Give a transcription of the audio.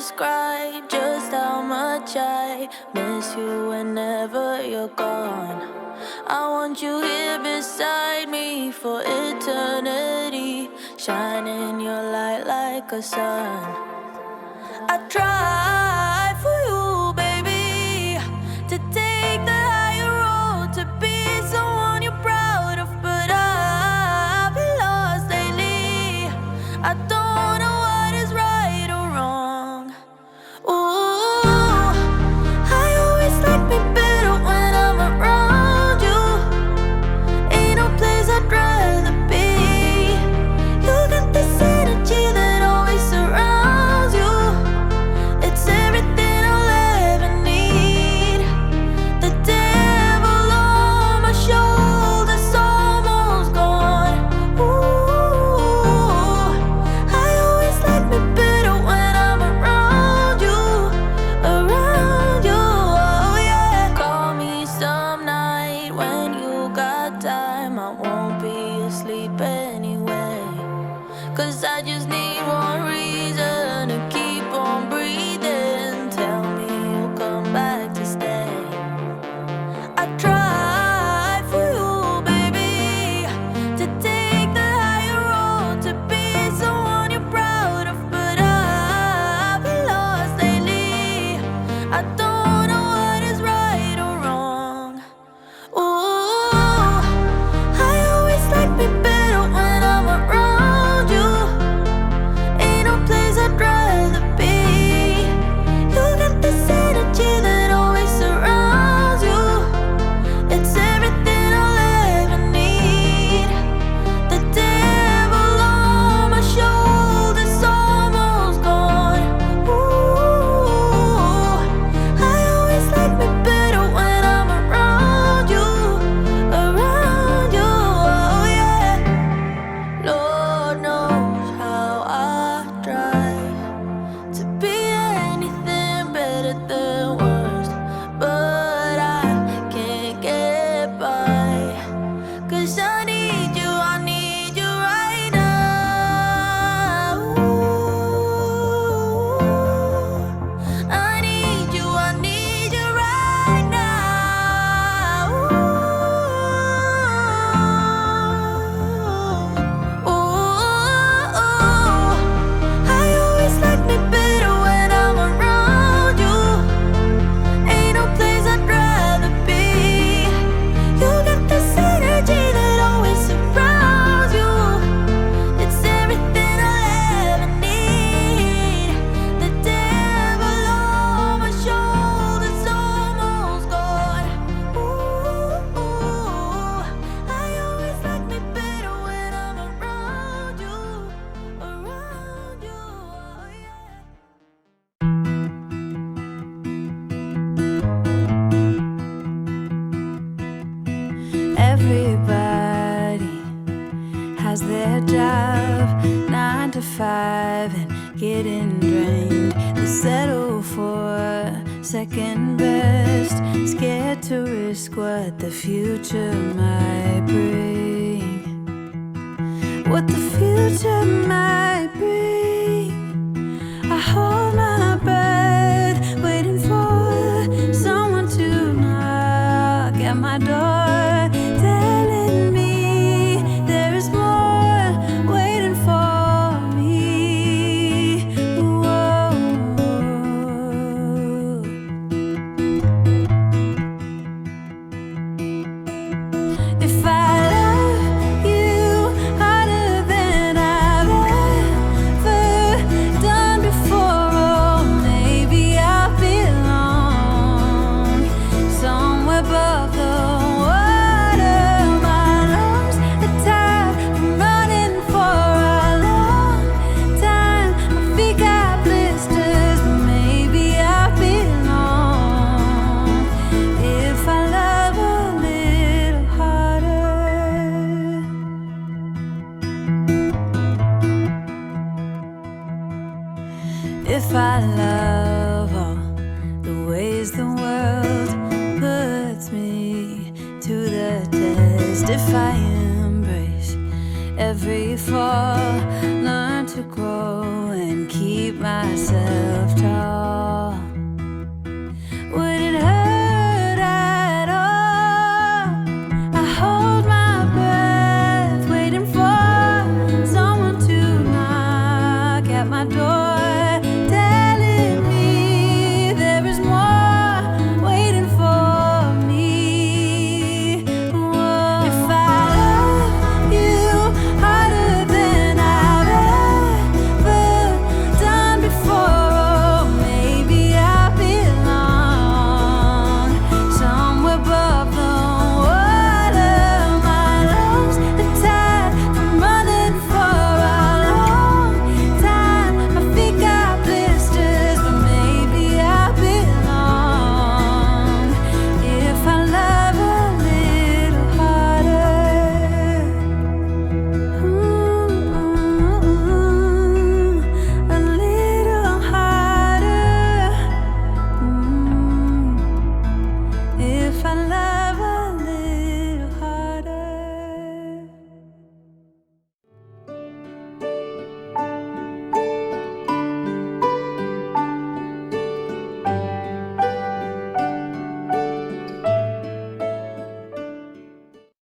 describe just how much I miss you whenever you're gone. I want you here beside me for eternity, shining your light like a sun. I try for you, baby, to take the higher road, to be someone you're proud of, but I've been lost lately. I don't know what is right or wrong. Ooh, I always like me better when I'm around you. Ain't no place I'd rather be. You got this energy that always surrounds you. It's everything I'll ever need. The devil on my shoulder's almost gone. Ooh, I always like me better when I'm around you, oh yeah. Call me some night when you got time. I won't be asleep anyway, 'cause I just need one reason to keep on breathing. Tell me you'll come back to stay. I try for you, baby, to take the higher road, to be someone you're proud of, but I've been lost lately. I don't know what is right or wrong. Ooh, I always like me better when I'm around you. Ain't no place I'd rather be. You got this energy that always surrounds you. It's everything I'll ever need. The devil on my shoulder's almost gone. Ooh, I always like me better when I'm around you, oh yeah. Lord knows how I try to be anything better than worst, but I can't get by, 'cause I need you right now. Ooh, I need you right now. Ooh, I always like me better when I'm around you. Ain't no place I'd rather be. You got this energy that always surrounds you. It's everything I'll ever need. The devil on my shoulder's almost gone. Ooh, I always like me better when I'm around you, oh yeah. Everybody has their job, 9 to 5, and getting drained. They settle for second best, scared to risk what the future might bring. What the future might bring. I hold my breath, waiting for someone to knock at my door, telling me there is more waiting for me. Whoa. If I love you harder than I've ever done before, oh, maybe I belong somewhere above the water. My lungs are tired from running for a long time. My feet got blisters, but maybe I belong if I love a little harder. If I love all the ways the world puts me to the test, if I embrace every fall, learn to grow and keep myself